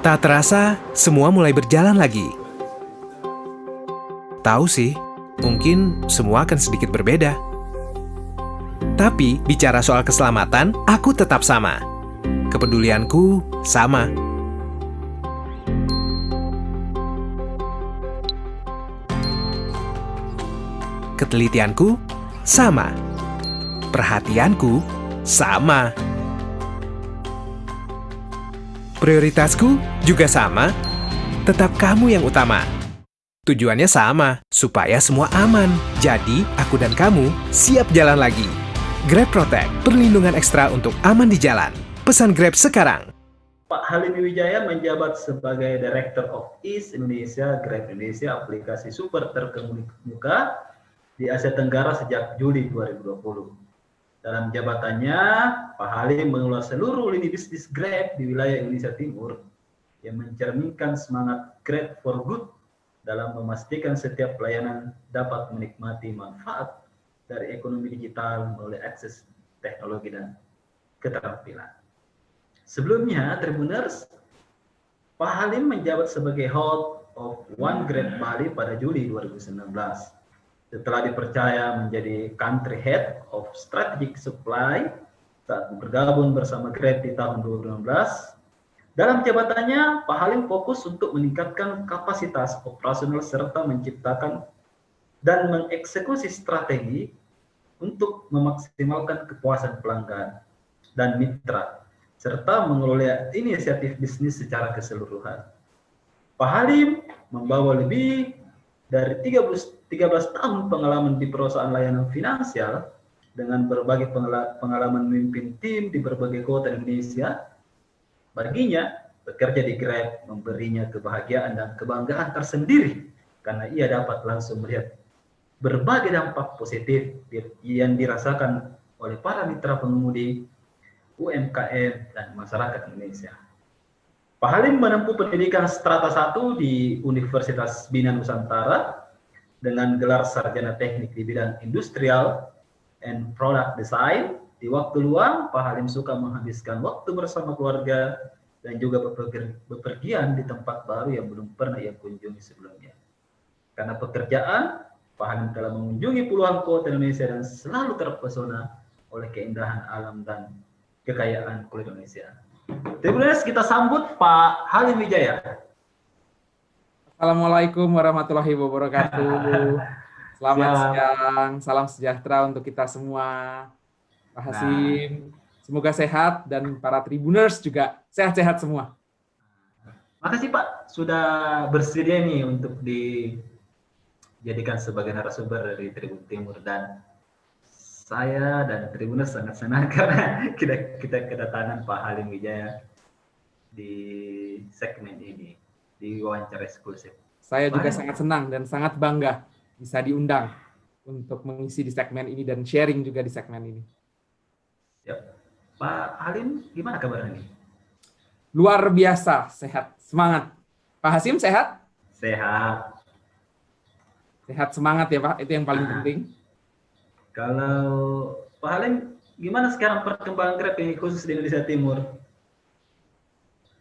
Tak terasa, semua mulai berjalan lagi. Tahu sih, mungkin semua akan sedikit berbeda. Tapi, bicara soal keselamatan, aku tetap sama. Kepedulianku sama. Ketelitianku sama. Perhatianku sama. Prioritasku juga sama. Tetap kamu yang utama. Tujuannya sama, supaya semua aman. Jadi, aku dan kamu siap jalan lagi. Grab Protect, perlindungan ekstra untuk aman di jalan. Pesan Grab sekarang. Pak Halim Wijaya menjabat sebagai Director of East Indonesia Grab Indonesia, aplikasi super terkemuka di Asia Tenggara sejak Juli 2020. Dalam jabatannya, Pak Halim mengelola seluruh lini bisnis Grab di wilayah Indonesia Timur yang mencerminkan semangat Grab for Good dalam memastikan setiap pelayanan dapat menikmati manfaat dari ekonomi digital melalui akses teknologi dan keterampilan. Sebelumnya, Tribuners, Pak Halim menjabat sebagai Head of One Grab Bali pada Juli 2019. Setelah dipercaya menjadi Country Head of Strategic Supply saat bergabung bersama Grab di tahun 2016, dalam jabatannya Pak Halim fokus untuk meningkatkan kapasitas operasional serta menciptakan dan mengeksekusi strategi untuk memaksimalkan kepuasan pelanggan dan mitra, serta mengelola inisiatif bisnis secara keseluruhan. Pak Halim membawa lebih dari 13 tahun pengalaman di perusahaan layanan finansial dengan berbagai pengalaman memimpin tim di berbagai kota Indonesia. Baginya, bekerja di Grab memberinya kebahagiaan dan kebanggaan tersendiri karena ia dapat langsung melihat berbagai dampak positif yang dirasakan oleh para mitra pengemudi, UMKM, dan masyarakat Indonesia. Pak Halim menempuh pendidikan strata 1 di Universitas Bina Nusantara dengan gelar sarjana teknik di bidang industrial and product design. Di waktu luang, Pak Halim suka menghabiskan waktu bersama keluarga dan juga bepergian di tempat baru yang belum pernah ia kunjungi sebelumnya. Karena pekerjaan, Pak Halim telah mengunjungi puluhan kota Indonesia dan selalu terpesona oleh keindahan alam dan kekayaan kulit Indonesia. Terus kita sambut Pak Halim Wijaya. Assalamualaikum warahmatullahi wabarakatuh. Selamat siang, salam sejahtera untuk kita semua. Pak Hasim, semoga sehat dan para Tribuners juga sehat-sehat semua. Makasih Pak sudah bersedia nih untuk dijadikan sebagai narasumber dari Tribun Timur, dan saya dan Tribuners sangat senang karena kita kedatangan Pak Halim Wijaya di segmen ini, di wawancara eksklusif. Saya juga sangat senang dan sangat bangga bisa diundang untuk mengisi di segmen ini dan sharing juga di segmen ini. Siap. Pak Halim, gimana kabarnya nih? Luar biasa, sehat, semangat. Pak Hasim sehat? Sehat. Sehat, semangat ya Pak, itu yang paling penting. Kalau Pak Halim, gimana sekarang perkembangan Grab ini khusus di Indonesia Timur?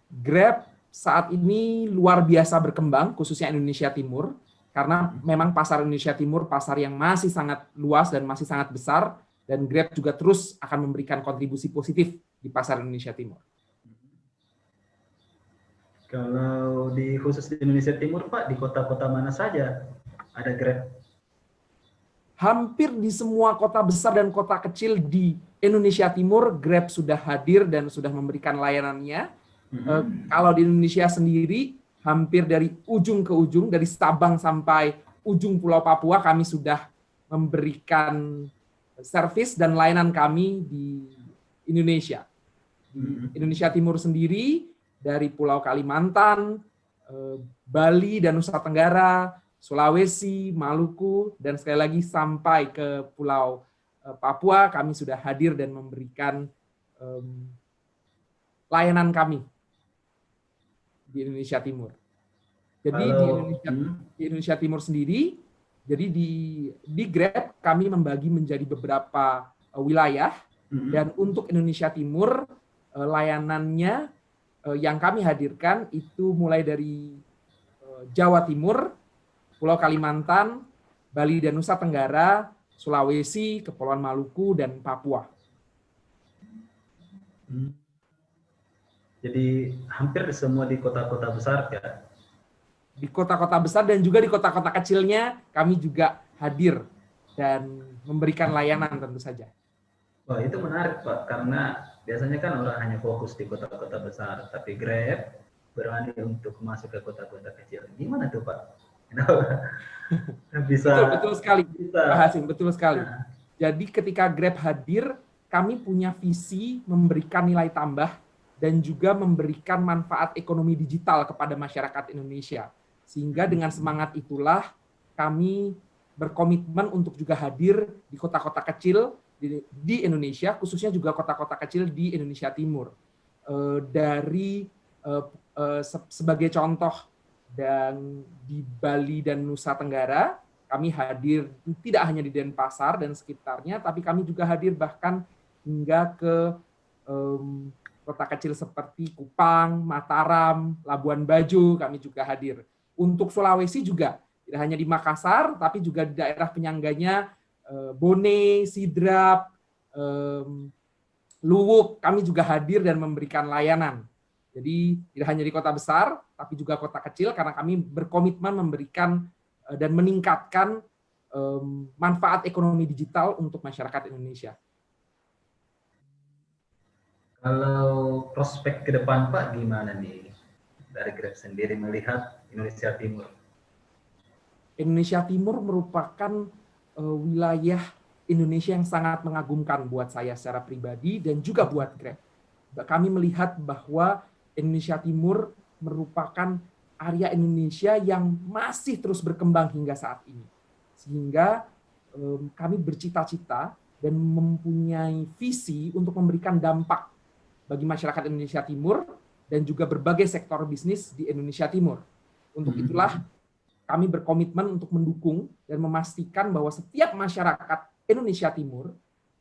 Grab saat ini luar biasa berkembang, khususnya Indonesia Timur, karena memang pasar Indonesia Timur pasar yang masih sangat luas dan masih sangat besar, dan Grab juga terus akan memberikan kontribusi positif di pasar Indonesia Timur. Kalau khusus di Indonesia Timur, Pak, di kota-kota mana saja ada Grab? Hampir di semua kota besar dan kota kecil di Indonesia Timur, Grab sudah hadir dan sudah memberikan layanannya. Kalau di Indonesia sendiri, hampir dari ujung ke ujung, dari Sabang sampai ujung Pulau Papua, kami sudah memberikan servis dan layanan kami di Indonesia. Di Indonesia Timur sendiri, dari Pulau Kalimantan, Bali dan Nusa Tenggara, Sulawesi, Maluku, dan sekali lagi sampai ke Pulau Papua, kami sudah hadir dan memberikan layanan kami di Indonesia Timur. Jadi di Indonesia Timur sendiri, jadi di Grab kami membagi menjadi beberapa wilayah, dan untuk Indonesia Timur layanannya yang kami hadirkan itu mulai dari Jawa Timur, Pulau Kalimantan, Bali dan Nusa Tenggara, Sulawesi, Kepulauan Maluku, dan Papua. Jadi hampir semua di kota-kota besar ya? Di kota-kota besar dan juga di kota-kota kecilnya kami juga hadir dan memberikan layanan tentu saja. Wah, itu menarik Pak, karena biasanya kan orang hanya fokus di kota-kota besar, tapi Grab berani untuk masuk ke kota-kota kecil. Gimana tuh Pak? Bisa betul sekali, bisa. Pak Hasim, betul sekali. Jadi ketika Grab hadir, kami punya visi memberikan nilai tambah dan juga memberikan manfaat ekonomi digital kepada masyarakat Indonesia. Sehingga dengan semangat itulah kami berkomitmen untuk juga hadir di kota-kota kecil di Indonesia, khususnya juga kota-kota kecil di Indonesia Timur. Sebagai contoh, dan di Bali dan Nusa Tenggara, kami hadir tidak hanya di Denpasar dan sekitarnya, tapi kami juga hadir bahkan hingga ke kota kecil seperti Kupang, Mataram, Labuan Bajo, kami juga hadir. Untuk Sulawesi juga, tidak hanya di Makassar, tapi juga di daerah penyangganya, Bone, Sidrap, Luwuk, kami juga hadir dan memberikan layanan. Jadi tidak hanya di kota besar, tapi juga kota kecil, karena kami berkomitmen memberikan dan meningkatkan manfaat ekonomi digital untuk masyarakat Indonesia. Kalau prospek ke depan Pak, gimana nih dari Grab sendiri melihat Indonesia Timur? Indonesia Timur merupakan wilayah Indonesia yang sangat mengagumkan buat saya secara pribadi dan juga buat Grab. Kami melihat bahwa Indonesia Timur merupakan area Indonesia yang masih terus berkembang hingga saat ini. Sehingga kami bercita-cita dan mempunyai visi untuk memberikan dampak bagi masyarakat Indonesia Timur dan juga berbagai sektor bisnis di Indonesia Timur. Untuk itulah kami berkomitmen untuk mendukung dan memastikan bahwa setiap masyarakat Indonesia Timur,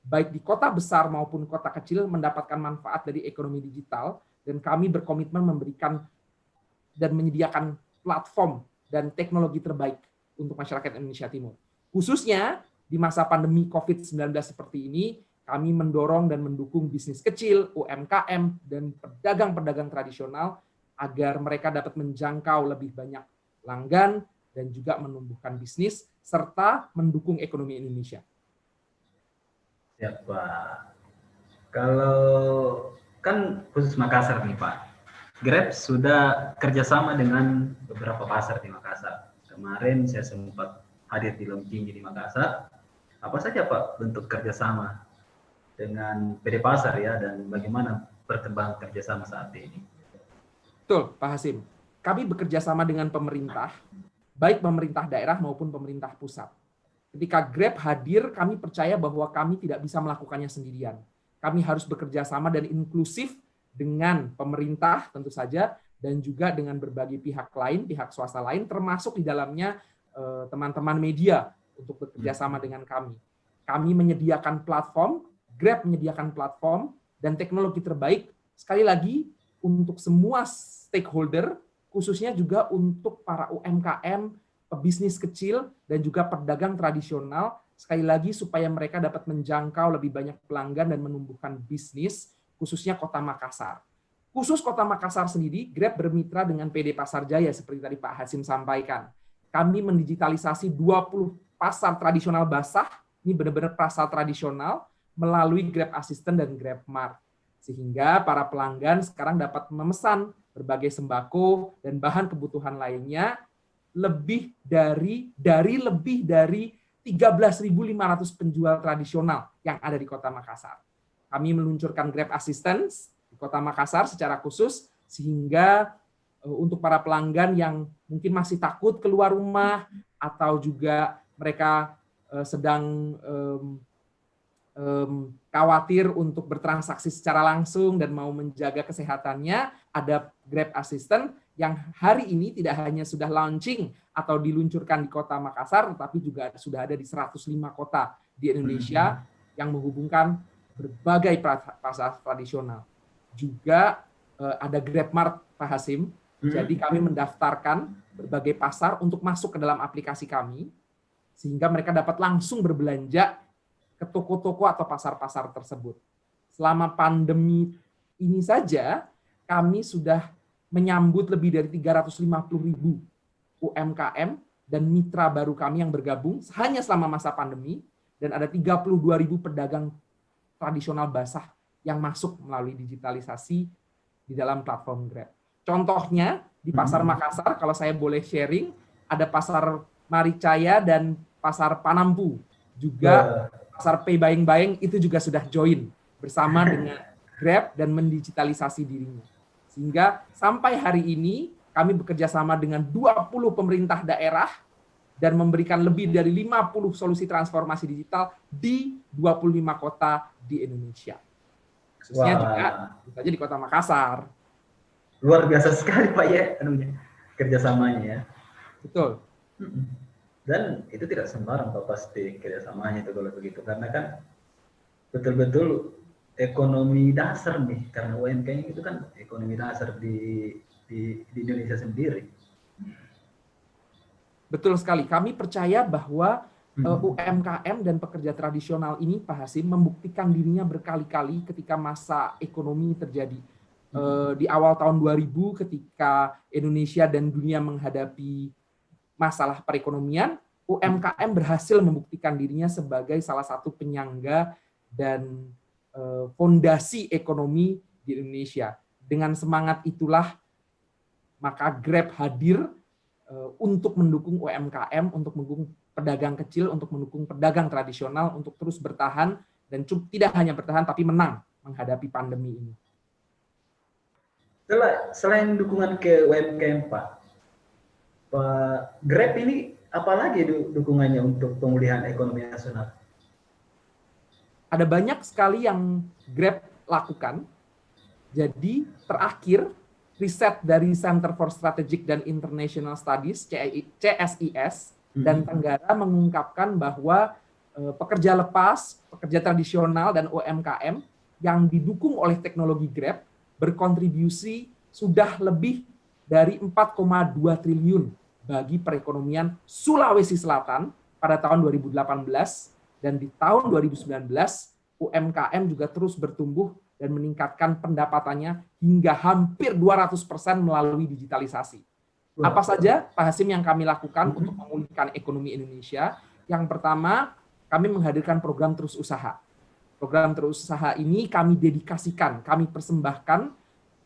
baik di kota besar maupun kota kecil, mendapatkan manfaat dari ekonomi digital, dan kami berkomitmen memberikan dan menyediakan platform dan teknologi terbaik untuk masyarakat Indonesia Timur. Khususnya di masa pandemi COVID-19 seperti ini, kami mendorong dan mendukung bisnis kecil, UMKM, dan pedagang-pedagang tradisional agar mereka dapat menjangkau lebih banyak pelanggan dan juga menumbuhkan bisnis serta mendukung ekonomi Indonesia. Siap Pak. Kalau kan khusus Makassar nih Pak, Grab sudah kerjasama dengan beberapa pasar di Makassar. Kemarin saya sempat hadir di Lomcinggi di Makassar. Apa saja Pak bentuk kerjasama dengan PD Pasar ya, dan bagaimana perkembangan kerjasama saat ini? Betul, Pak Hasim. Kami bekerja sama dengan pemerintah, baik pemerintah daerah maupun pemerintah pusat. Ketika Grab hadir, kami percaya bahwa kami tidak bisa melakukannya sendirian. Kami harus bekerja sama dan inklusif dengan pemerintah tentu saja, dan juga dengan berbagai pihak lain, pihak swasta lain, termasuk di dalamnya teman-teman media untuk bekerja sama dengan kami. Kami menyediakan platform, Grab menyediakan platform dan teknologi terbaik, sekali lagi untuk semua stakeholder, khususnya juga untuk para UMKM, pebisnis kecil, dan juga pedagang tradisional, sekali lagi supaya mereka dapat menjangkau lebih banyak pelanggan dan menumbuhkan bisnis, khususnya Kota Makassar. Khusus Kota Makassar sendiri, Grab bermitra dengan PD Pasar Jaya, seperti tadi Pak Hasim sampaikan. Kami mendigitalisasi 20 pasar tradisional basah, ini benar-benar pasar tradisional, melalui Grab Assistant dan Grab Mart. Sehingga para pelanggan sekarang dapat memesan berbagai sembako dan bahan kebutuhan lainnya lebih dari 13.500 penjual tradisional yang ada di Kota Makassar. Kami meluncurkan Grab Assistance di Kota Makassar secara khusus, sehingga untuk para pelanggan yang mungkin masih takut keluar rumah atau juga mereka sedang khawatir untuk bertransaksi secara langsung dan mau menjaga kesehatannya, ada Grab Assistant yang hari ini tidak hanya sudah launching atau diluncurkan di Kota Makassar, tetapi juga sudah ada di 105 kota di Indonesia yang menghubungkan berbagai pasar tradisional. Juga ada GrabMart, Pak Hasim. Jadi kami mendaftarkan berbagai pasar untuk masuk ke dalam aplikasi kami, sehingga mereka dapat langsung berbelanja ke toko-toko atau pasar-pasar tersebut. Selama pandemi ini saja, kami sudah menyambut lebih dari 350.000 UMKM dan mitra baru kami yang bergabung hanya selama masa pandemi, dan ada 32.000 pedagang tradisional basah yang masuk melalui digitalisasi di dalam platform Grab. Contohnya di Pasar Makassar, kalau saya boleh sharing, ada Pasar Maricaya dan Pasar Panampu. Juga Pasar Pay Buying Buying itu juga sudah join bersama dengan Grab dan mendigitalisasi dirinya. Sehingga sampai hari ini kami bekerja sama dengan 20 pemerintah daerah dan memberikan lebih dari 50 solusi transformasi digital di 25 kota di Indonesia. Khususnya juga di Kota Makassar. Luar biasa sekali Pak ya, kerjasamanya ya. Betul. Dan itu tidak sembarang Pak pasti kerjasamanya itu kalau begitu, karena kan betul-betul ekonomi dasar nih, karena UMKM itu kan ekonomi dasar di Indonesia sendiri. Betul sekali. Kami percaya bahwa UMKM dan pekerja tradisional ini, Pak Hasim, membuktikan dirinya berkali-kali ketika masa ekonomi terjadi. Di awal tahun 2000 ketika Indonesia dan dunia menghadapi masalah perekonomian, UMKM berhasil membuktikan dirinya sebagai salah satu penyangga dan fondasi ekonomi di Indonesia. Dengan semangat itulah maka Grab hadir untuk mendukung UMKM, untuk mendukung pedagang kecil, untuk mendukung pedagang tradisional untuk terus bertahan dan tidak hanya bertahan tapi menang menghadapi pandemi ini. Selain dukungan ke UMKM Pak Grab ini apalagi dukungannya untuk pemulihan ekonomi nasional? Ada banyak sekali yang Grab lakukan. Jadi terakhir riset dari Center for Strategic and International Studies CSIS dan Tenggara mengungkapkan bahwa pekerja lepas, pekerja tradisional dan UMKM yang didukung oleh teknologi Grab berkontribusi sudah lebih dari 4,2 triliun bagi perekonomian Sulawesi Selatan pada tahun 2018, dan di tahun 2019 UMKM juga terus bertumbuh dan meningkatkan pendapatannya hingga hampir 200% melalui digitalisasi. Apa saja, Pak Hasim, yang kami lakukan untuk memulihkan ekonomi Indonesia? Yang pertama, kami menghadirkan program Terus Usaha. Program Terus Usaha ini kami dedikasikan, kami persembahkan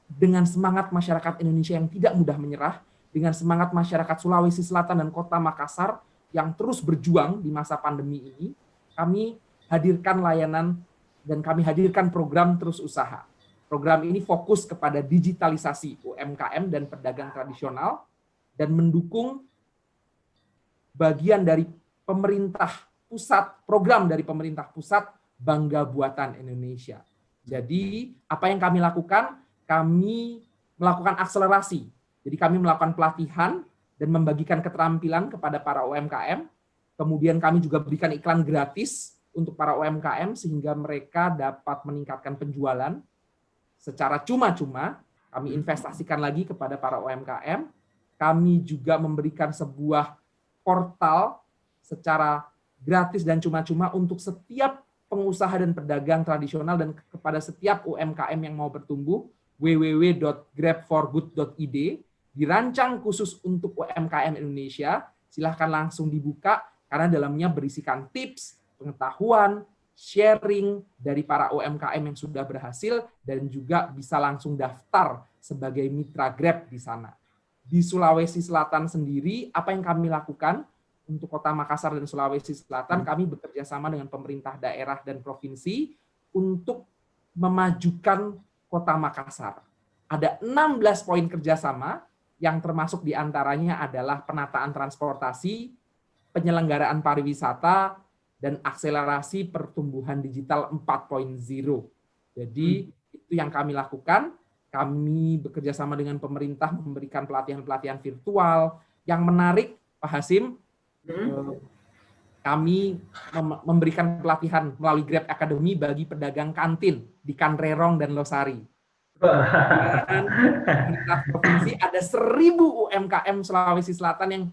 dengan semangat masyarakat Indonesia yang tidak mudah menyerah, dengan semangat masyarakat Sulawesi Selatan dan Kota Makassar yang terus berjuang di masa pandemi ini. Kami hadirkan layanan dan kami hadirkan program Terus Usaha. Program ini fokus kepada digitalisasi UMKM dan pedagang tradisional dan mendukung bagian dari pemerintah pusat, program dari pemerintah pusat Bangga Buatan Indonesia. Jadi apa yang kami lakukan? Kami melakukan akselerasi. Jadi kami melakukan pelatihan dan membagikan keterampilan kepada para UMKM. Kemudian kami juga berikan iklan gratis untuk para UMKM sehingga mereka dapat meningkatkan penjualan secara cuma-cuma. Kami investasikan lagi kepada para UMKM. Kami juga memberikan sebuah portal secara gratis dan cuma-cuma untuk setiap pengusaha dan pedagang tradisional dan kepada setiap UMKM yang mau bertumbuh, www.grabforgood.id, dirancang khusus untuk UMKM Indonesia. Silahkan langsung dibuka karena dalamnya berisikan tips, pengetahuan, sharing dari para UMKM yang sudah berhasil dan juga bisa langsung daftar sebagai mitra Grab di sana. Di Sulawesi Selatan sendiri, apa yang kami lakukan? Untuk Kota Makassar dan Sulawesi Selatan, kami bekerja sama dengan pemerintah daerah dan provinsi untuk memajukan Kota Makassar. Ada 16 poin kerjasama yang termasuk diantaranya adalah penataan transportasi, penyelenggaraan pariwisata, dan akselerasi pertumbuhan digital 4.0. Jadi itu yang kami lakukan. Kami bekerja sama dengan pemerintah memberikan pelatihan-pelatihan virtual. Yang menarik, Pak Hasim, kami memberikan pelatihan melalui Grab Academy bagi pedagang kantin di Kanrerong dan Losari. Dan pemerintah provinsi ada 1.000 UMKM Sulawesi Selatan yang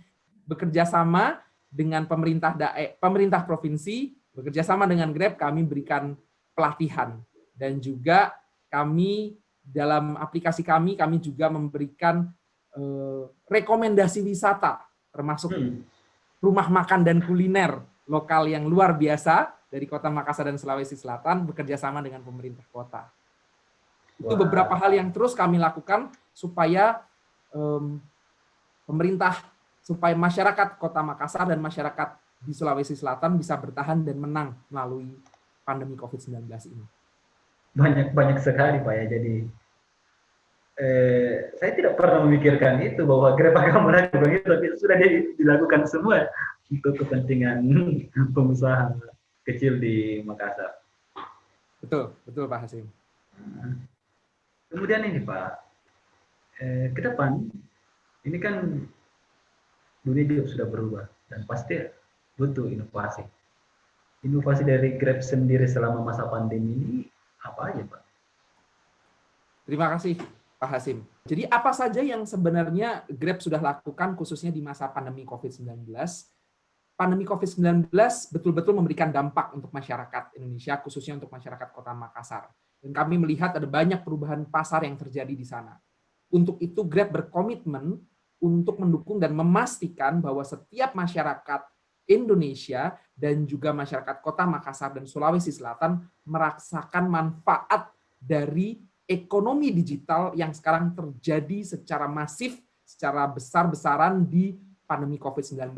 bekerja sama dengan pemerintah provinsi, bekerja sama dengan Grab, kami berikan pelatihan. Dan juga kami dalam aplikasi kami juga memberikan rekomendasi wisata, termasuk rumah makan dan kuliner lokal yang luar biasa dari Kota Makassar dan Sulawesi Selatan bekerja sama dengan pemerintah kota. Itu beberapa hal yang terus kami lakukan supaya supaya masyarakat Kota Makassar dan masyarakat di Sulawesi Selatan bisa bertahan dan menang melalui pandemi COVID-19 ini. Banyak sekali Pak ya. Jadi saya tidak pernah memikirkan itu bahwa Grab akan melakukan itu, tapi sudah dilakukan semua untuk kepentingan pengusaha kecil di Makassar. Betul Pak Hasim. Kemudian ini Pak, ke depan ini kan dunia juga sudah berubah dan pasti butuh inovasi. Inovasi dari Grab sendiri selama masa pandemi ini apa aja Pak? Terima kasih Pak Hasim. Jadi apa saja yang sebenarnya Grab sudah lakukan khususnya di masa pandemi COVID-19? Pandemi COVID-19 betul-betul memberikan dampak untuk masyarakat Indonesia, khususnya untuk masyarakat Kota Makassar. Dan kami melihat ada banyak perubahan pasar yang terjadi di sana. Untuk itu Grab berkomitmen untuk mendukung dan memastikan bahwa setiap masyarakat Indonesia dan juga masyarakat Kota Makassar dan Sulawesi Selatan merasakan manfaat dari ekonomi digital yang sekarang terjadi secara masif, secara besar-besaran di pandemi COVID-19.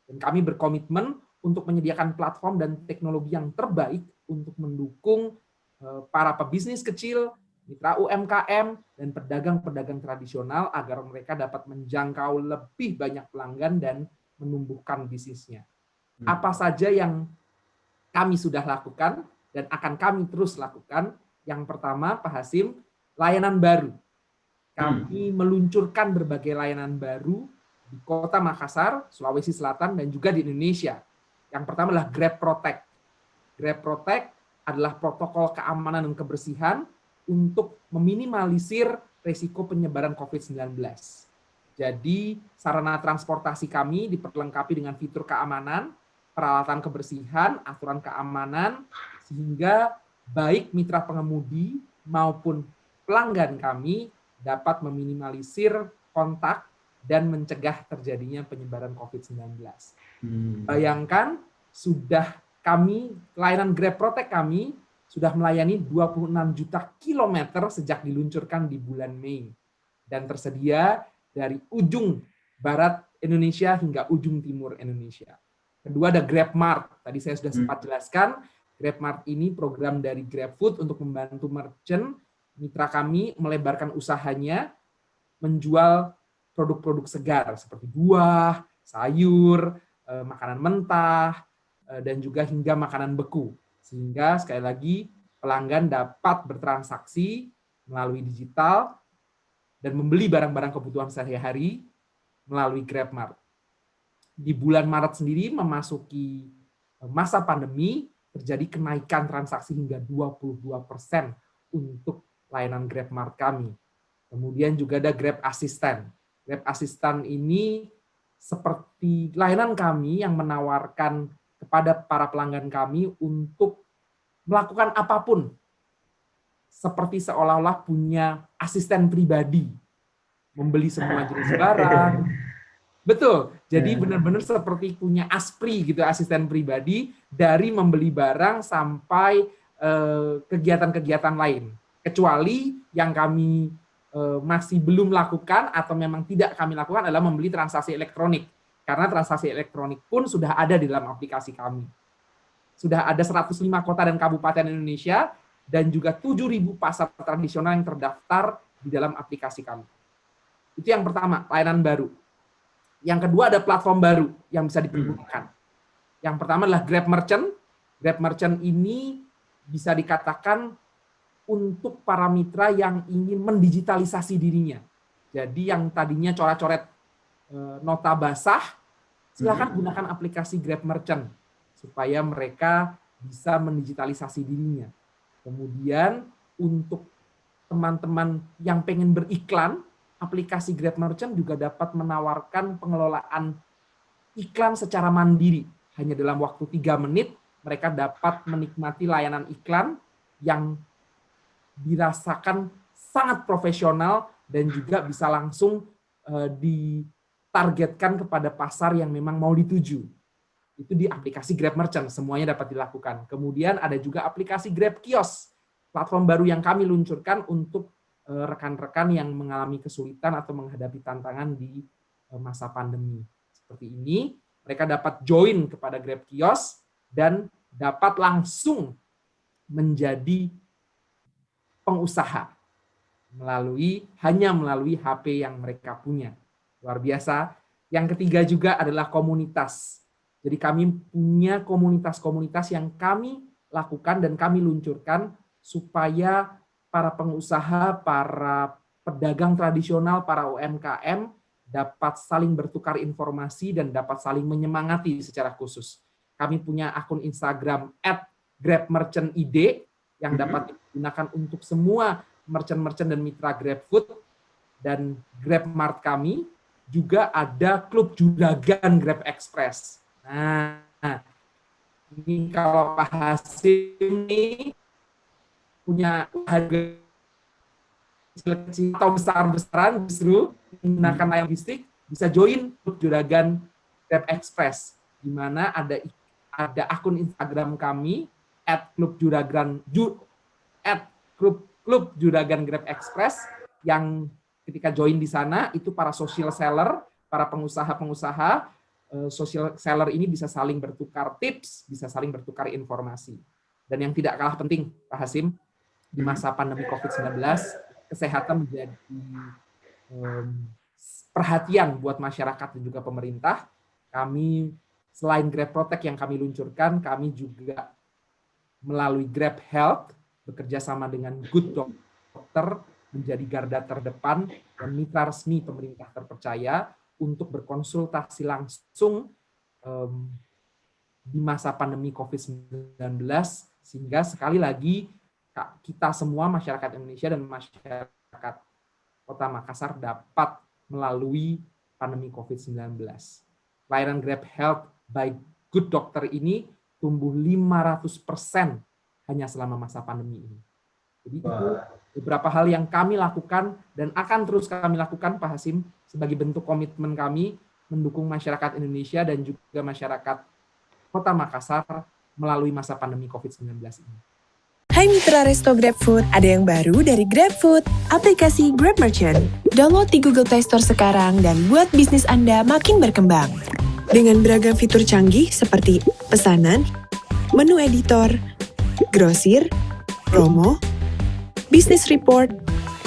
Dan kami berkomitmen untuk menyediakan platform dan teknologi yang terbaik untuk mendukung para pebisnis kecil, mitra UMKM, dan pedagang-pedagang tradisional agar mereka dapat menjangkau lebih banyak pelanggan dan menumbuhkan bisnisnya. Apa saja yang kami sudah lakukan dan akan kami terus lakukan? Yang pertama, Pak Hasim, layanan baru. Kami meluncurkan berbagai layanan baru di Kota Makassar, Sulawesi Selatan, dan juga di Indonesia. Yang pertama adalah Grab Protect. Grab Protect adalah protokol keamanan dan kebersihan untuk meminimalisir risiko penyebaran COVID-19. Jadi, sarana transportasi kami diperlengkapi dengan fitur keamanan, peralatan kebersihan, aturan keamanan, sehingga baik mitra pengemudi maupun pelanggan kami dapat meminimalisir kontak dan mencegah terjadinya penyebaran COVID-19. Bayangkan, layanan Grab Protect kami sudah melayani 26 juta kilometer sejak diluncurkan di bulan Mei. Dan tersedia dari ujung barat Indonesia hingga ujung timur Indonesia. Kedua ada Grab Mart. Tadi saya sudah sempat jelaskan, Grab Mart ini program dari GrabFood untuk membantu merchant, mitra kami melebarkan usahanya, menjual produk-produk segar seperti buah, sayur, makanan mentah, dan juga hingga makanan beku. Sehingga sekali lagi pelanggan dapat bertransaksi melalui digital dan membeli barang-barang kebutuhan sehari-hari melalui Grab Mart. Di bulan Maret sendiri memasuki masa pandemi, terjadi kenaikan transaksi hingga 22% untuk layanan Grab Mart kami. Kemudian juga ada Grab Assistant. Grab Assistant ini seperti layanan kami yang menawarkan kepada para pelanggan kami untuk melakukan apapun, seperti seolah-olah punya asisten pribadi, membeli semua jenis barang. Betul, jadi benar-benar seperti punya aspri gitu, asisten pribadi, dari membeli barang sampai kegiatan-kegiatan lain. Kecuali yang kami masih belum lakukan atau memang tidak kami lakukan adalah membeli transaksi elektronik. Karena transaksi elektronik pun sudah ada di dalam aplikasi kami. Sudah ada 105 kota dan kabupaten Indonesia dan juga 7.000 pasar tradisional yang terdaftar di dalam aplikasi kami. Itu yang pertama, layanan baru. Yang kedua ada platform baru yang bisa dipergunakan. Yang pertama adalah Grab Merchant. Grab Merchant ini bisa dikatakan untuk para mitra yang ingin mendigitalisasi dirinya. Jadi yang tadinya coret-coret nota basah, silakan gunakan aplikasi Grab Merchant supaya mereka bisa mendigitalisasi dirinya. Kemudian untuk teman-teman yang pengen beriklan, aplikasi Grab Merchant juga dapat menawarkan pengelolaan iklan secara mandiri. Hanya dalam waktu 3 menit, mereka dapat menikmati layanan iklan yang dirasakan sangat profesional dan juga bisa langsung ditargetkan kepada pasar yang memang mau dituju. Itu di aplikasi Grab Merchant, semuanya dapat dilakukan. Kemudian ada juga aplikasi Grab Kios, platform baru yang kami luncurkan untuk rekan-rekan yang mengalami kesulitan atau menghadapi tantangan di masa pandemi. Seperti ini, mereka dapat join kepada Grab Kios dan dapat langsung menjadi pengusaha hanya melalui HP yang mereka punya. Luar biasa. Yang ketiga juga adalah komunitas. Jadi kami punya komunitas-komunitas yang kami lakukan dan kami luncurkan supaya para pengusaha, para pedagang tradisional, para UMKM dapat saling bertukar informasi dan dapat saling menyemangati secara khusus. Kami punya akun Instagram @grabmerchantid yang dapat digunakan untuk semua merchant-merchant dan mitra GrabFood, dan GrabMart kami juga ada klub juragan Grab Express. Nah, ini kalau Pak Hasim ini punya harga kecil atau besar-besaran justru menggunakan layanan logistik, bisa join klub juragan Grab Express, di mana ada akun Instagram kami @klub juragan Grab Express, yang ketika join di sana itu para social seller, para pengusaha-pengusaha social seller ini bisa saling bertukar tips, bisa saling bertukar informasi. Dan yang tidak kalah penting, Pak Hasim, di masa pandemi COVID-19, kesehatan menjadi perhatian buat masyarakat dan juga pemerintah. Kami selain Grab Protect yang kami luncurkan, kami juga melalui Grab Health bekerja sama dengan Good Doctor menjadi garda terdepan dan mitra resmi pemerintah terpercaya untuk berkonsultasi langsung di masa pandemi COVID-19, sehingga sekali lagi kita semua masyarakat Indonesia dan masyarakat Kota Makassar dapat melalui pandemi COVID-19. Layanan Grab Health by Good Doctor ini tumbuh 500% hanya selama masa pandemi ini. Jadi itu beberapa hal yang kami lakukan dan akan terus kami lakukan, Pak Hasim, sebagai bentuk komitmen kami mendukung masyarakat Indonesia dan juga masyarakat Kota Makassar melalui masa pandemi COVID-19 ini. Hai Mitra Resto GrabFood, ada yang baru dari GrabFood, aplikasi Grab Merchant. Download di Google Play Store sekarang dan buat bisnis Anda makin berkembang. Dengan beragam fitur canggih seperti pesanan, menu editor, grosir, promo, bisnis report,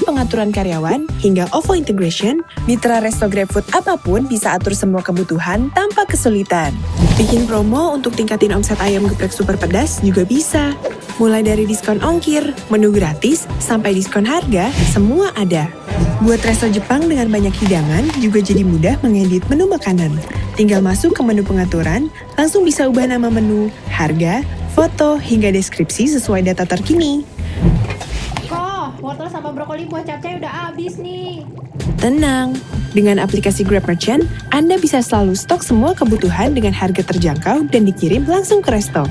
pengaturan karyawan, hingga OVO integration, Mitra Resto GrabFood apapun bisa atur semua kebutuhan tanpa kesulitan. Bikin promo untuk tingkatin omset ayam geprek super pedas juga bisa. Mulai dari diskon ongkir, menu gratis, sampai diskon harga, semua ada. Buat resto Jepang dengan banyak hidangan juga jadi mudah mengedit menu makanan. Tinggal masuk ke menu pengaturan, langsung bisa ubah nama menu, harga, foto, hingga deskripsi sesuai data terkini. Kok, wortel sama brokoli buat capcay udah habis nih. Tenang, dengan aplikasi Grab Merchant, Anda bisa selalu stok semua kebutuhan dengan harga terjangkau dan dikirim langsung ke resto.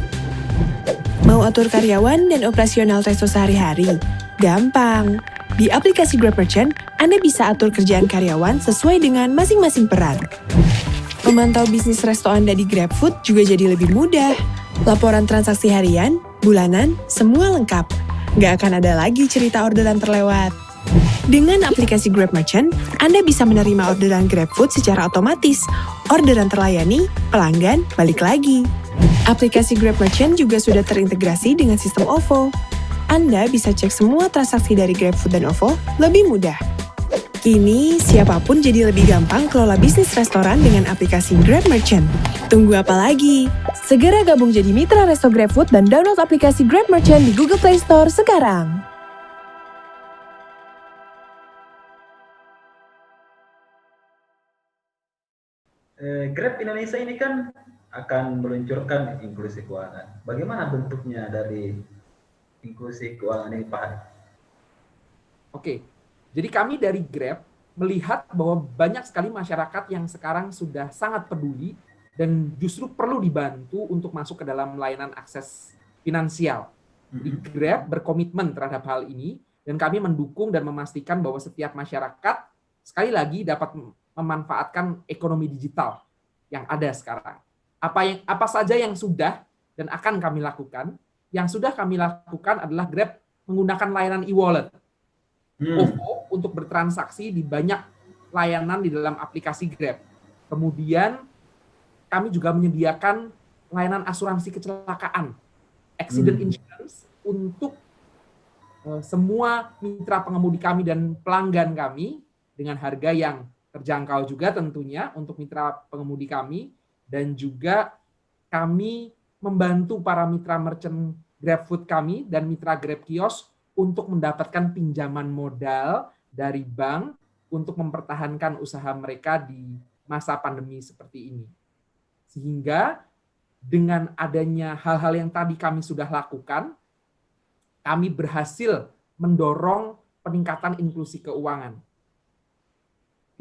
Mau atur karyawan dan operasional resto sehari-hari? Gampang. Di aplikasi Grab Merchant, Anda bisa atur kerjaan karyawan sesuai dengan masing-masing peran. Memantau bisnis resto Anda di GrabFood juga jadi lebih mudah. Laporan transaksi harian, bulanan, semua lengkap. Nggak akan ada lagi cerita orderan terlewat. Dengan aplikasi Grab Merchant, Anda bisa menerima orderan GrabFood secara otomatis. Orderan terlayani, pelanggan balik lagi. Aplikasi Grab Merchant juga sudah terintegrasi dengan sistem OVO. Anda bisa cek semua transaksi dari GrabFood dan OVO lebih mudah. Kini, siapapun jadi lebih gampang kelola bisnis restoran dengan aplikasi Grab Merchant. Tunggu apa lagi? Segera gabung jadi mitra resto GrabFood dan download aplikasi Grab Merchant di Google Play Store sekarang. Grab Indonesia ini kan akan meluncurkan inklusi keuangan. Bagaimana bentuknya dari inklusi keuangan ini, Pak? Oke, jadi kami dari Grab melihat bahwa banyak sekali masyarakat yang sekarang sudah sangat peduli dan justru perlu dibantu untuk masuk ke dalam layanan akses finansial. Di Grab berkomitmen terhadap hal ini dan kami mendukung dan memastikan bahwa setiap masyarakat sekali lagi dapat memanfaatkan ekonomi digital yang ada sekarang. Apa saja yang sudah dan akan kami lakukan? Yang sudah kami lakukan adalah Grab menggunakan layanan e-wallet, OVO, untuk bertransaksi di banyak layanan di dalam aplikasi Grab. Kemudian kami juga menyediakan layanan asuransi kecelakaan, accident insurance, untuk semua mitra pengemudi kami dan pelanggan kami dengan harga yang terjangkau juga tentunya untuk mitra pengemudi kami, dan juga kami membantu para mitra merchant GrabFood kami dan mitra Grab Kios untuk mendapatkan pinjaman modal dari bank untuk mempertahankan usaha mereka di masa pandemi seperti ini. Sehingga dengan adanya hal-hal yang tadi kami sudah lakukan, kami berhasil mendorong peningkatan inklusi keuangan.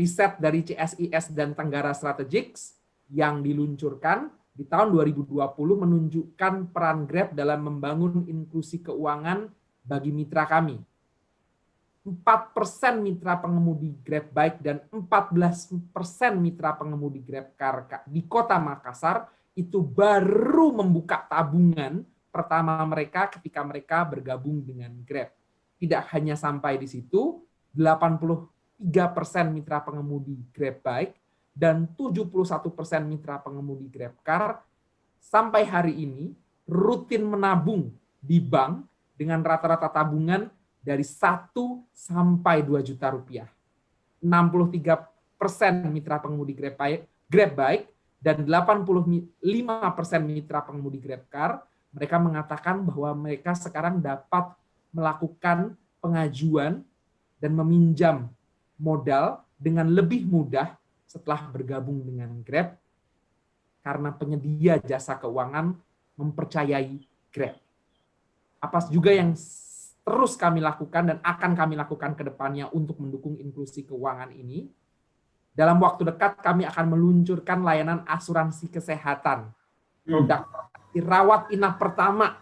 Riset dari CSIS dan Tenggara Strategics yang diluncurkan di tahun 2020 menunjukkan peran Grab dalam membangun inklusi keuangan bagi mitra kami. 4% mitra pengemudi Grab Bike dan 14% mitra pengemudi Grab Car di Kota Makassar itu baru membuka tabungan pertama mereka ketika mereka bergabung dengan Grab. Tidak hanya sampai di situ, 83% mitra pengemudi Grab Bike dan 71% mitra pengemudi Grab Car sampai hari ini rutin menabung di bank dengan rata-rata tabungan dari 1 sampai 2 juta rupiah. 63% mitra pengemudi Grab Bike dan 85% mitra pengemudi Grab Car, mereka mengatakan bahwa mereka sekarang dapat melakukan pengajuan dan meminjam modal dengan lebih mudah setelah bergabung dengan Grab, karena penyedia jasa keuangan mempercayai Grab. Apa juga yang terus kami lakukan dan akan kami lakukan ke depannya untuk mendukung inklusi keuangan ini? Dalam waktu dekat kami akan meluncurkan layanan asuransi kesehatan, produk rawat inap pertama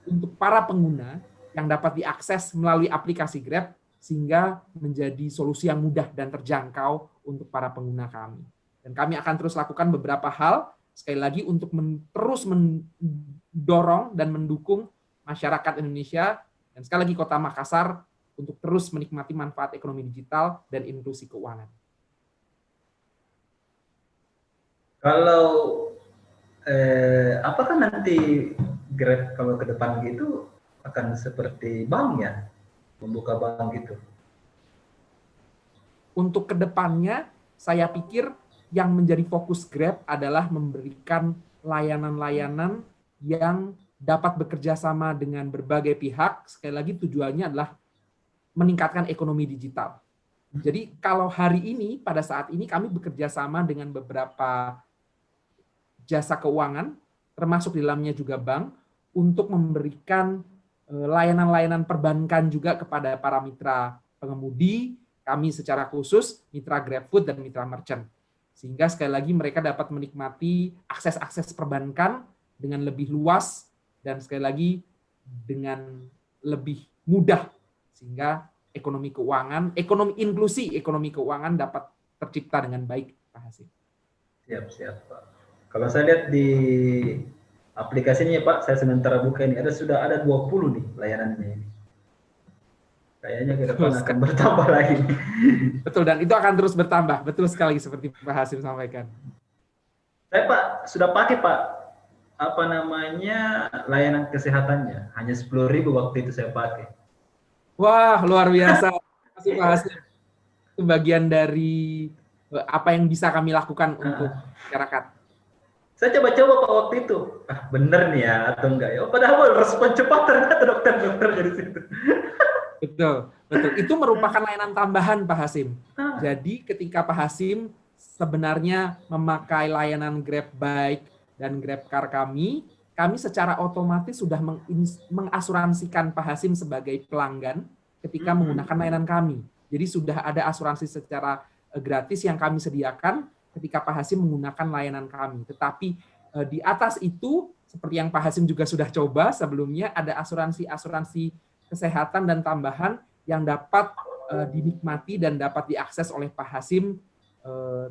untuk para pengguna yang dapat diakses melalui aplikasi Grab, sehingga menjadi solusi yang mudah dan terjangkau untuk para pengguna kami. Dan kami akan terus lakukan beberapa hal, sekali lagi untuk terus mendorong dan mendukung masyarakat Indonesia, dan sekali lagi Kota Makassar, untuk terus menikmati manfaat ekonomi digital dan inklusi keuangan. Kalau apakah nanti Grab kalau ke depan gitu akan seperti bank ya? Membuka bank gitu. Untuk kedepannya, saya pikir yang menjadi fokus Grab adalah memberikan layanan-layanan yang dapat bekerja sama dengan berbagai pihak. Sekali lagi tujuannya adalah meningkatkan ekonomi digital. Jadi kalau hari ini, pada saat ini kami bekerja sama dengan beberapa jasa keuangan, termasuk di dalamnya juga bank, untuk memberikan layanan-layanan perbankan juga kepada para mitra pengemudi, kami secara khusus, mitra GrabFood dan mitra merchant. Sehingga sekali lagi mereka dapat menikmati akses-akses perbankan dengan lebih luas dan sekali lagi dengan lebih mudah, sehingga ekonomi keuangan, inklusi ekonomi keuangan dapat tercipta dengan baik, Pak Hasim. Siap, Pak. Kalau saya lihat di aplikasinya, Pak, saya sementara buka ini, sudah ada 20 nih layanannya ini. Kayaknya ke depan akan bertambah lagi. Betul, dan itu akan terus bertambah. Betul sekali seperti Pak Hasim sampaikan. Saya, Pak, sudah pakai, Pak, layanan kesehatannya. Hanya 10.000 waktu itu saya pakai. Wah, luar biasa. Terima kasih, Pak Hasim. Itu bagian dari apa yang bisa kami lakukan untuk masyarakat. Saya coba-coba Pak waktu itu, bener nih ya atau enggak ya? Padahal respon cepat ternyata dokter-dokter dari situ. Betul. Itu merupakan layanan tambahan Pak Hasim. Jadi ketika Pak Hasim sebenarnya memakai layanan Grab Bike dan Grab Car kami secara otomatis sudah mengasuransikan Pak Hasim sebagai pelanggan ketika menggunakan layanan kami. Jadi sudah ada asuransi secara gratis yang kami sediakan ketika Pak Hasim menggunakan layanan kami. Tetapi di atas itu, seperti yang Pak Hasim juga sudah coba sebelumnya, ada asuransi kesehatan dan tambahan yang dapat dinikmati dan dapat diakses oleh Pak Hasim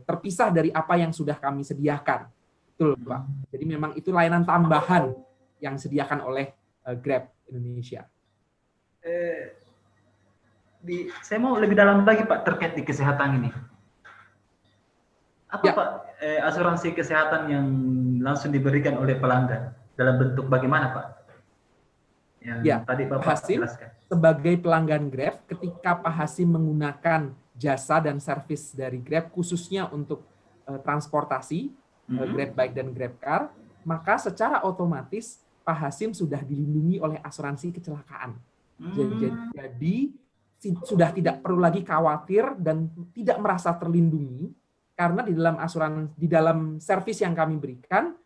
terpisah dari apa yang sudah kami sediakan. Betul, Pak. Jadi memang itu layanan tambahan yang disediakan oleh Grab Indonesia. Saya mau lebih dalam lagi Pak terkait di kesehatan ini. Apa Ya. Pak asuransi kesehatan yang langsung diberikan oleh pelanggan dalam bentuk bagaimana Pak? Yang Ya, tadi Bapak Hasim, jelaskan. sebagai pelanggan Grab, ketika Pak Hasim menggunakan jasa dan servis dari Grab khususnya untuk transportasi, Grab Bike dan Grab Car, maka secara otomatis Pak Hasim sudah dilindungi oleh asuransi kecelakaan. Jadi sudah tidak perlu lagi khawatir dan tidak merasa terlindungi karena di dalam servis yang kami berikan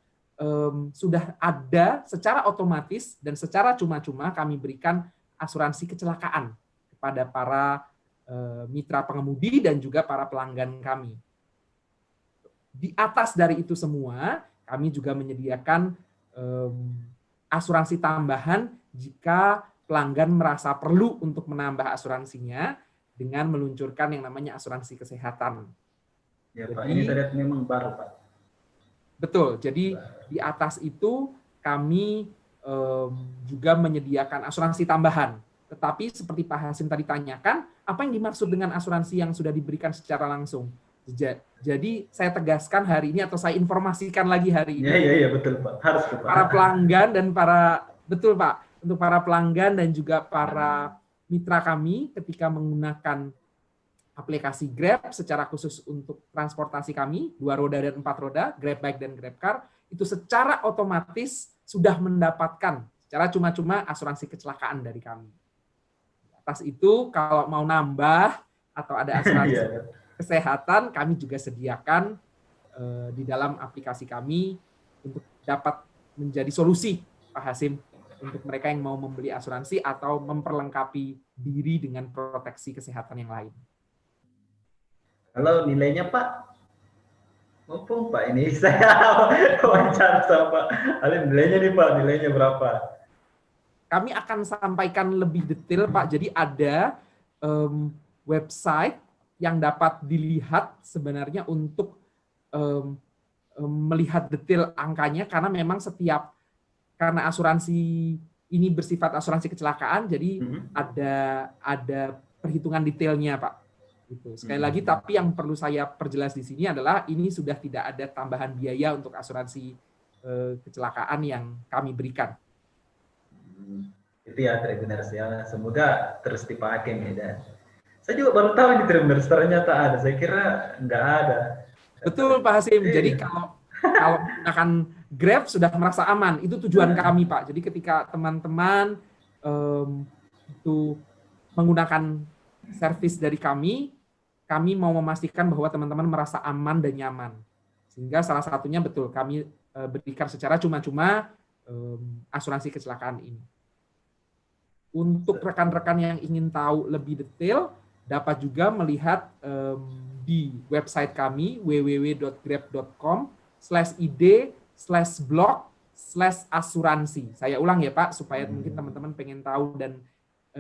sudah ada secara otomatis dan secara cuma-cuma kami berikan asuransi kecelakaan kepada para mitra pengemudi dan juga para pelanggan kami. Di atas dari itu semua, kami juga menyediakan asuransi tambahan jika pelanggan merasa perlu untuk menambah asuransinya dengan meluncurkan yang namanya asuransi kesehatan. Ya Pak, ini saya lihat memang baru Pak. Betul, jadi di atas itu kami juga menyediakan asuransi tambahan. Tetapi seperti Pak Hasim tadi tanyakan, apa yang dimaksud dengan asuransi yang sudah diberikan secara langsung? Jadi saya tegaskan hari ini atau saya informasikan lagi hari ini. Iya betul Pak, harus Pak. Para pelanggan dan betul Pak, untuk para pelanggan dan juga para mitra kami ketika menggunakan aplikasi Grab secara khusus untuk transportasi kami, 2 roda dan 4 roda, Grab Bike dan Grab Car, itu secara otomatis sudah mendapatkan secara cuma-cuma asuransi kecelakaan dari kami. Atas itu, kalau mau nambah atau ada asuransi kesehatan, kami juga sediakan di dalam aplikasi kami untuk dapat menjadi solusi, Pak Hasim, untuk mereka yang mau membeli asuransi atau memperlengkapi diri dengan proteksi kesehatan yang lain. Kalau nilainya Pak, mumpung Pak ini saya wawancara sama Pak Halim, nilainya nih Pak, nilainya berapa? Kami akan sampaikan lebih detail Pak, jadi ada website yang dapat dilihat sebenarnya untuk melihat detail angkanya, karena memang karena asuransi ini bersifat asuransi kecelakaan, jadi ada perhitungan detailnya Pak. Gitu. Sekali lagi, tapi yang perlu saya perjelas di sini adalah ini sudah tidak ada tambahan biaya untuk asuransi kecelakaan yang kami berikan. Itu ya Tribuners ya, semoga terus dipakai ya. Saya juga baru tahu ini Tribuners ternyata ada, saya kira nggak ada. Betul Pak Hasim, jadi kalau menggunakan Grab sudah merasa aman, itu tujuan kami Pak. Jadi ketika teman-teman itu menggunakan servis dari kami mau memastikan bahwa teman-teman merasa aman dan nyaman. Sehingga salah satunya betul, kami berikan secara cuma-cuma asuransi kecelakaan ini. Untuk rekan-rekan yang ingin tahu lebih detail, dapat juga melihat di website kami www.grab.com/id/blog/asuransi. Saya ulang ya Pak, supaya mungkin teman-teman pengen tahu dan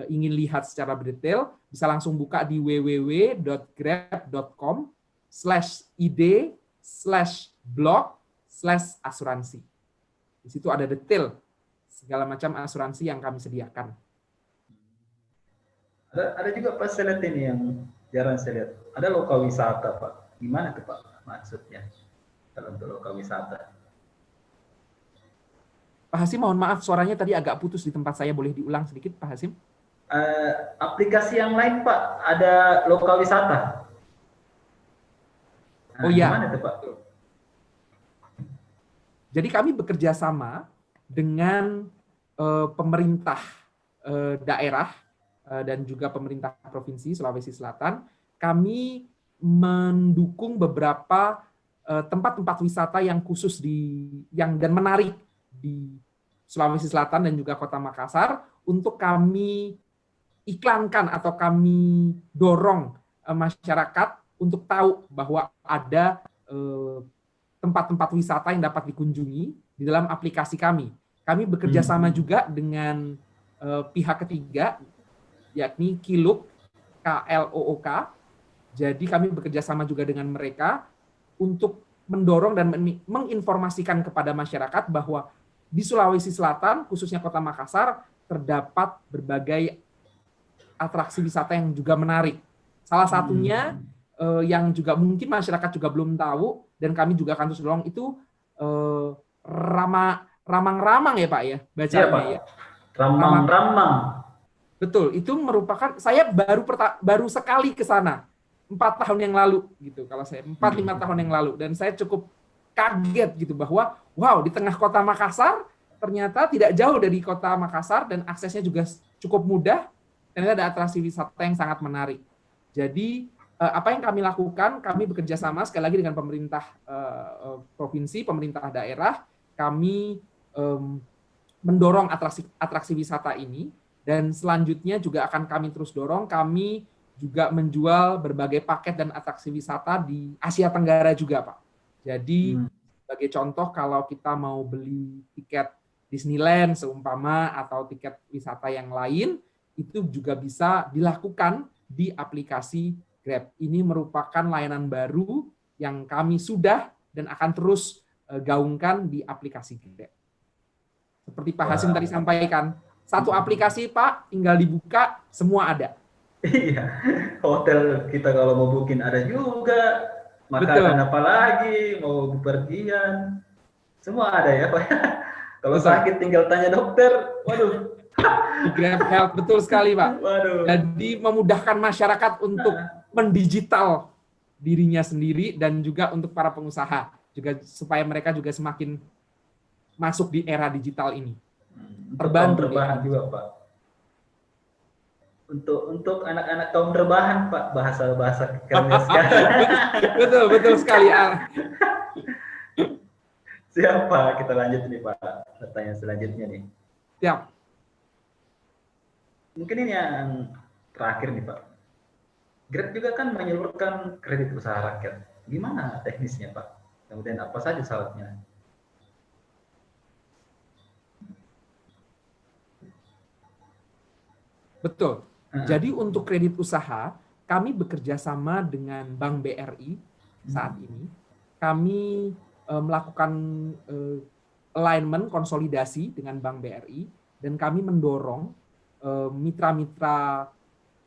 ingin lihat secara detail, bisa langsung buka di www.grab.com/id/blog/asuransi. Di situ ada detail segala macam asuransi yang kami sediakan. Ada juga Pak, saya lihat ini yang jarang saya lihat. Ada lokal wisata Pak. Gimana tuh Pak maksudnya dalam lokal wisata? Pak Hasim, mohon maaf suaranya tadi agak putus di tempat saya. Boleh diulang sedikit Pak Hasim? Aplikasi yang lain Pak, ada lokal wisata. Oh iya. Gimana tuh Pak? Jadi kami bekerja sama dengan pemerintah daerah dan juga pemerintah Provinsi Sulawesi Selatan. Kami mendukung beberapa tempat-tempat wisata yang khusus dan menarik di Sulawesi Selatan dan juga Kota Makassar untuk kami iklankan atau kami dorong masyarakat untuk tahu bahwa ada tempat-tempat wisata yang dapat dikunjungi di dalam aplikasi kami. Kami bekerja sama juga dengan pihak ketiga, yakni Klook, KLOOK. Jadi kami bekerja sama juga dengan mereka untuk mendorong dan menginformasikan kepada masyarakat bahwa di Sulawesi Selatan, khususnya Kota Makassar, terdapat berbagai atraksi wisata yang juga menarik. Salah satunya yang juga mungkin masyarakat juga belum tahu, dan kami juga akan terus dorong itu Ramang-Ramang ya Pak ya, bacanya Pak. ya. Ramang-Ramang. Betul, itu merupakan, saya baru sekali ke sana 4 tahun yang lalu gitu, kalau saya 4-5 tahun yang lalu, dan saya cukup kaget gitu bahwa wow, di tengah Kota Makassar ternyata tidak jauh dari Kota Makassar dan aksesnya juga cukup mudah, ternyata ada atraksi wisata yang sangat menarik. Jadi apa yang kami lakukan, kami bekerja sama sekali lagi dengan pemerintah provinsi, pemerintah daerah, kami mendorong atraksi wisata ini, dan selanjutnya juga akan kami terus dorong, kami juga menjual berbagai paket dan atraksi wisata di Asia Tenggara juga, Pak. Jadi sebagai contoh, kalau kita mau beli tiket Disneyland seumpama atau tiket wisata yang lain, itu juga bisa dilakukan di aplikasi Grab. Ini merupakan layanan baru yang kami sudah dan akan terus gaungkan di aplikasi Grab. Seperti Pak Hasim tadi sampaikan, satu aplikasi Pak, tinggal dibuka, semua ada. Iya, hotel kita kalau mau booking ada juga, makanan apa lagi, mau bepergian, semua ada ya Pak. Kalau sakit tinggal tanya dokter, waduh. Grab Health, betul sekali Pak. Waduh. Jadi memudahkan masyarakat untuk mendigital dirinya sendiri dan juga untuk para pengusaha, juga supaya mereka juga semakin masuk di era digital ini. Terbantu rebahan juga Pak. Untuk anak-anak kaum rebahan Pak, bahasa kerennya sekali. betul sekali. Siapa? Kita lanjut nih Pak, pertanyaan selanjutnya nih. Siap. Mungkin ini yang terakhir nih Pak. Grab juga kan menyalurkan kredit usaha rakyat. Gimana teknisnya Pak? Kemudian apa saja syaratnya? Betul. Jadi untuk kredit usaha, kami bekerja sama dengan Bank BRI saat ini. Kami melakukan alignment, konsolidasi dengan Bank BRI, dan kami mendorong mitra-mitra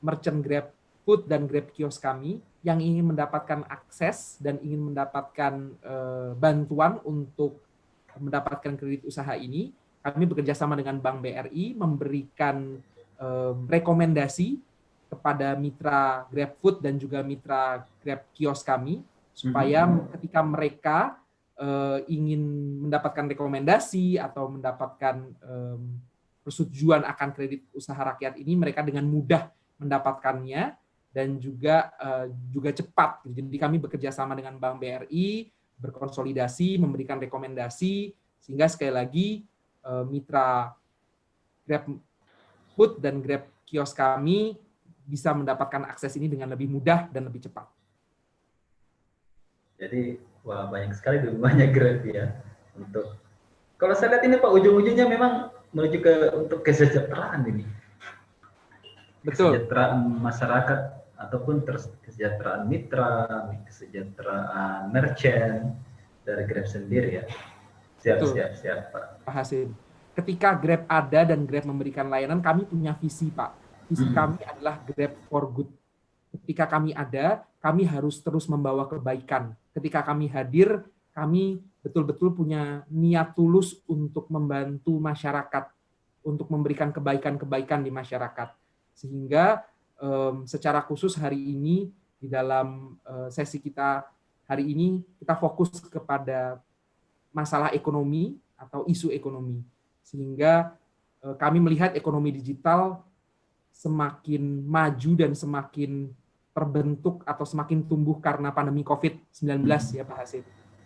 merchant Grab Food dan Grab Kios kami yang ingin mendapatkan akses dan ingin mendapatkan bantuan untuk mendapatkan kredit usaha ini. Kami bekerja sama dengan Bank BRI memberikan rekomendasi kepada mitra Grab Food dan juga mitra Grab Kios kami, supaya ketika mereka ingin mendapatkan rekomendasi atau mendapatkan persetujuan akan kredit usaha rakyat ini, mereka dengan mudah mendapatkannya dan juga cepat. Jadi kami bekerja sama dengan Bank BRI, berkonsolidasi, memberikan rekomendasi, sehingga sekali lagi mitra Grab Food dan Grab Kios kami bisa mendapatkan akses ini dengan lebih mudah dan lebih cepat. Jadi, wah banyak sekali dukungannya Grab ya. Untuk kalau saya lihat ini Pak, ujung-ujungnya memang menuju untuk kesejahteraan ini. Betul. Kesejahteraan masyarakat ataupun kesejahteraan mitra, kesejahteraan merchant dari Grab sendiri ya. Siap Pak. Pak Hasim. Ketika Grab ada dan Grab memberikan layanan, kami punya visi, Pak. Visi kami adalah Grab for Good. Ketika kami ada, kami harus terus membawa kebaikan. Ketika kami hadir, kami betul-betul punya niat tulus untuk membantu masyarakat, untuk memberikan kebaikan-kebaikan di masyarakat. Sehingga secara khusus hari ini, di dalam sesi kita hari ini, kita fokus kepada masalah ekonomi atau isu ekonomi. Sehingga kami melihat ekonomi digital semakin maju dan semakin terbentuk atau semakin tumbuh karena pandemi COVID-19 ya Pak Hasim.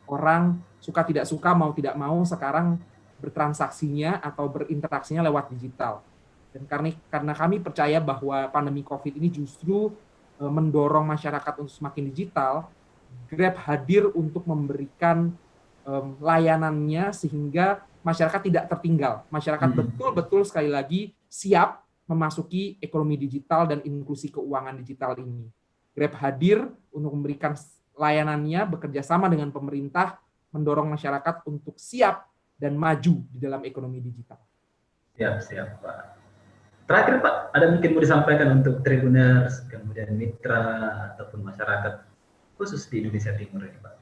Orang suka tidak suka, mau tidak mau sekarang bertransaksinya atau berinteraksinya lewat digital. Dan karena kami percaya bahwa pandemi COVID ini justru mendorong masyarakat untuk semakin digital, Grab hadir untuk memberikan layanannya sehingga masyarakat tidak tertinggal. Masyarakat betul-betul sekali lagi siap memasuki ekonomi digital dan inklusi keuangan digital ini. Grab hadir untuk memberikan layanannya bekerja sama dengan pemerintah, mendorong masyarakat untuk siap dan maju di dalam ekonomi digital. Siap, Pak. Terakhir, Pak, ada mungkin mau disampaikan untuk Tribuners, kemudian mitra, ataupun masyarakat khusus di Indonesia Timur ini, Pak?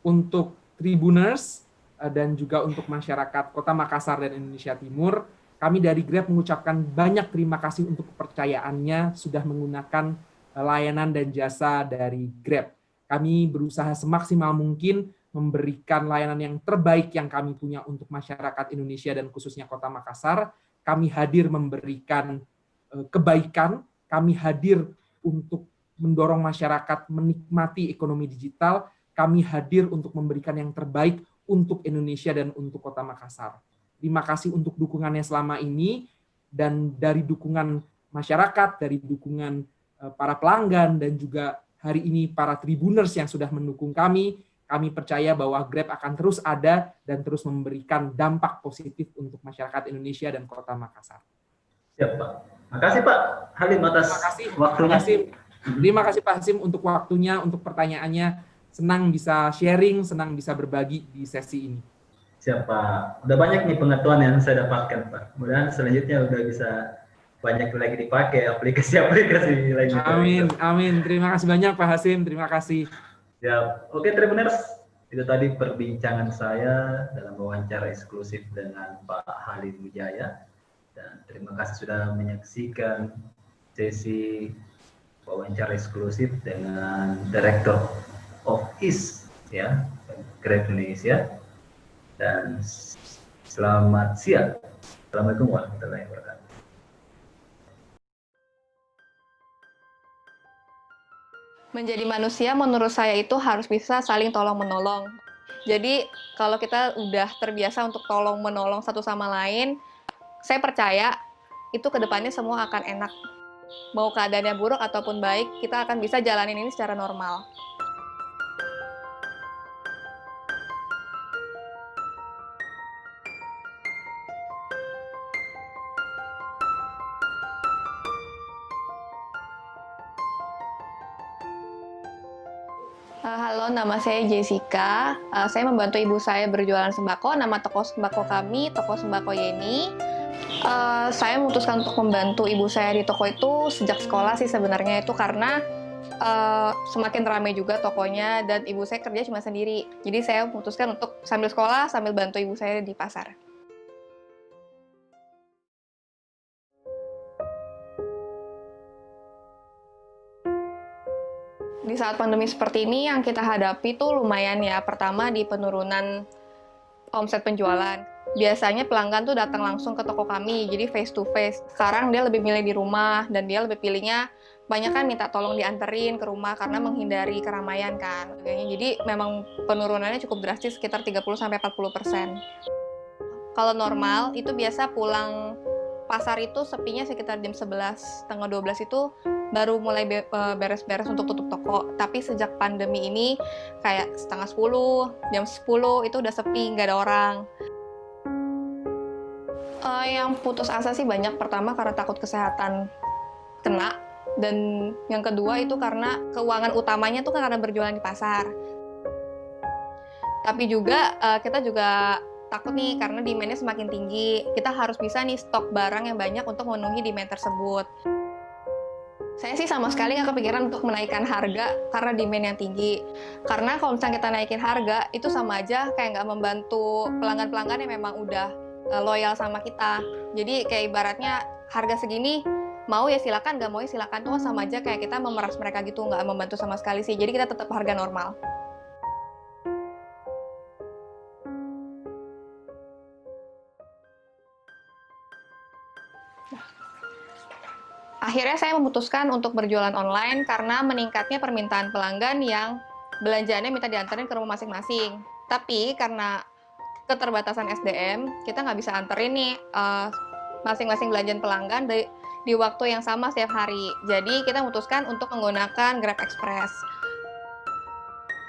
Untuk Tribuners dan juga untuk masyarakat Kota Makassar dan Indonesia Timur, kami dari Grab mengucapkan banyak terima kasih untuk kepercayaannya sudah menggunakan layanan dan jasa dari Grab. Kami berusaha semaksimal mungkin memberikan layanan yang terbaik yang kami punya untuk masyarakat Indonesia dan khususnya Kota Makassar. Kami hadir memberikan kebaikan, kami hadir untuk mendorong masyarakat menikmati ekonomi digital, kami hadir untuk memberikan yang terbaik untuk Indonesia dan untuk Kota Makassar. Terima kasih untuk dukungannya selama ini, dan dari dukungan masyarakat, dari dukungan para pelanggan, dan juga hari ini para Tribuners yang sudah mendukung kami percaya bahwa Grab akan terus ada dan terus memberikan dampak positif untuk masyarakat Indonesia dan Kota Makassar. Siap, Pak. Makasih, Pak Halim, atas waktunya. Terima kasih Pak Hasim untuk waktunya, untuk pertanyaannya. Senang bisa sharing, senang bisa berbagi di sesi ini. Siap, Pak. Udah banyak nih pengetahuan yang saya dapatkan, Pak. Kemudian selanjutnya udah bisa banyak lagi dipakai aplikasi-aplikasi lainnya. Amin. Terima kasih banyak Pak Hasim, terima kasih. Siap. Oke, Tribuners, itu tadi perbincangan saya dalam wawancara eksklusif dengan Pak Halim Wijaya. Dan terima kasih sudah menyaksikan sesi wawancara eksklusif dengan Director of East, ya, Grab Indonesia. Dan selamat siang. Assalamualaikum warahmatullahi wabarakatuh. Menjadi manusia menurut saya itu harus bisa saling tolong-menolong. Jadi kalau kita udah terbiasa untuk tolong-menolong satu sama lain, saya percaya itu kedepannya semua akan enak. Mau keadaannya buruk ataupun baik, kita akan bisa jalanin ini secara normal. Halo, nama saya Jessica. Saya membantu ibu saya berjualan sembako. Nama toko sembako kami, Toko Sembako Yeni. Saya memutuskan untuk membantu ibu saya di toko itu sejak sekolah sih sebenarnya, itu karena semakin ramai juga tokonya dan ibu saya kerja cuma sendiri. Jadi saya memutuskan untuk sambil sekolah, sambil bantu ibu saya di pasar. Di saat pandemi seperti ini yang kita hadapi tuh lumayan ya. Pertama di penurunan omset penjualan. Biasanya pelanggan tuh datang langsung ke toko kami, jadi face to face. Sekarang dia lebih milih di rumah dan dia lebih pilihnya banyak kan minta tolong dianterin ke rumah karena menghindari keramaian kan. Jadi memang penurunannya cukup drastis, sekitar 30-40%. Kalau normal itu biasa pulang pasar itu sepinya sekitar jam 11, setengah 12 itu baru mulai beres-beres untuk tutup toko. Tapi sejak pandemi ini kayak setengah 10, jam 10 itu udah sepi, nggak ada orang. Yang putus asa sih banyak. Pertama karena takut kesehatan kena, dan yang kedua itu karena keuangan utamanya tuh karena berjualan di pasar. Tapi juga kita juga takut nih karena demand-nya semakin tinggi. Kita harus bisa nih stok barang yang banyak untuk memenuhi demand tersebut. Saya sih sama sekali nggak kepikiran untuk menaikkan harga karena demand yang tinggi. Karena kalau misalnya kita naikin harga, itu sama aja kayak nggak membantu pelanggan-pelanggan yang memang udah loyal sama kita. Jadi kayak ibaratnya harga segini, mau ya silakan, nggak mau ya silakan. Tuh sama aja kayak kita memeras mereka gitu, nggak membantu sama sekali sih. Jadi kita tetap harga normal. Akhirnya saya memutuskan untuk berjualan online karena meningkatnya permintaan pelanggan yang belanjaannya minta dianterin ke rumah masing-masing. Tapi karena keterbatasan SDM, kita nggak bisa anterin nih masing-masing belanjaan pelanggan di waktu yang sama setiap hari. Jadi kita memutuskan untuk menggunakan Grab Express.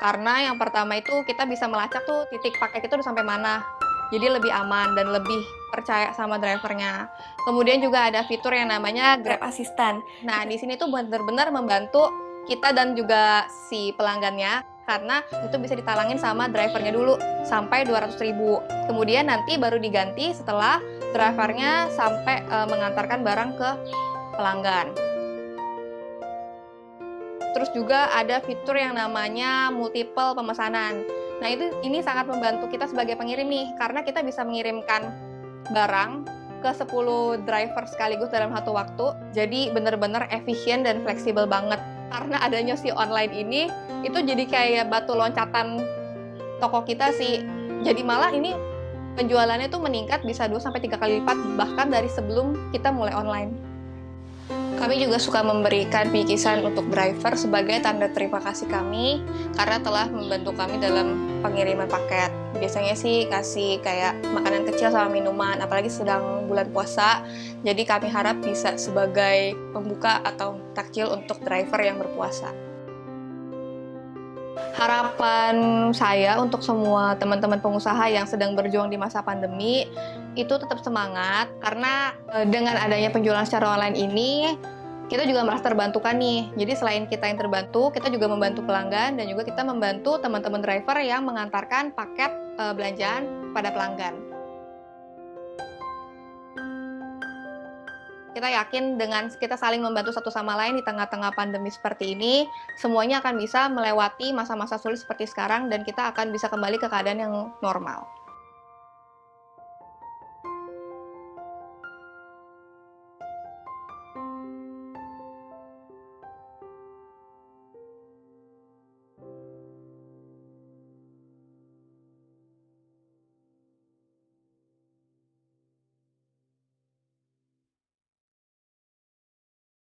Karena yang pertama itu kita bisa melacak tuh titik paket itu udah sampai mana. Jadi lebih aman dan lebih percaya sama drivernya. Kemudian juga ada fitur yang namanya Grab Assistant. Nah, di sini tuh benar-benar membantu kita dan juga si pelanggannya, karena itu bisa ditalangin sama drivernya dulu sampai 200.000. Kemudian nanti baru diganti setelah drivernya sampai mengantarkan barang ke pelanggan. Terus juga ada fitur yang namanya multiple pemesanan. Nah, ini sangat membantu kita sebagai pengirim nih, karena kita bisa mengirimkan barang ke 10 driver sekaligus dalam satu waktu. Jadi benar-benar efisien dan fleksibel banget. Karena adanya si online ini, itu jadi kayak batu loncatan toko kita sih. Jadi malah ini penjualannya tuh meningkat bisa 2-3 kali lipat bahkan dari sebelum kita mulai online. Kami juga suka memberikan bingkisan untuk driver sebagai tanda terima kasih kami karena telah membantu kami dalam pengiriman paket. Biasanya sih kasih kayak makanan kecil sama minuman, apalagi sedang bulan puasa. Jadi kami harap bisa sebagai pembuka atau takjil untuk driver yang berpuasa. Harapan saya untuk semua teman-teman pengusaha yang sedang berjuang di masa pandemi itu tetap semangat, karena dengan adanya penjualan secara online ini kita juga merasa terbantukan nih. Jadi selain kita yang terbantu, kita juga membantu pelanggan dan juga kita membantu teman-teman driver yang mengantarkan paket belanjaan pada pelanggan. Kita yakin dengan kita saling membantu satu sama lain di tengah-tengah pandemi seperti ini, semuanya akan bisa melewati masa-masa sulit seperti sekarang dan kita akan bisa kembali ke keadaan yang normal.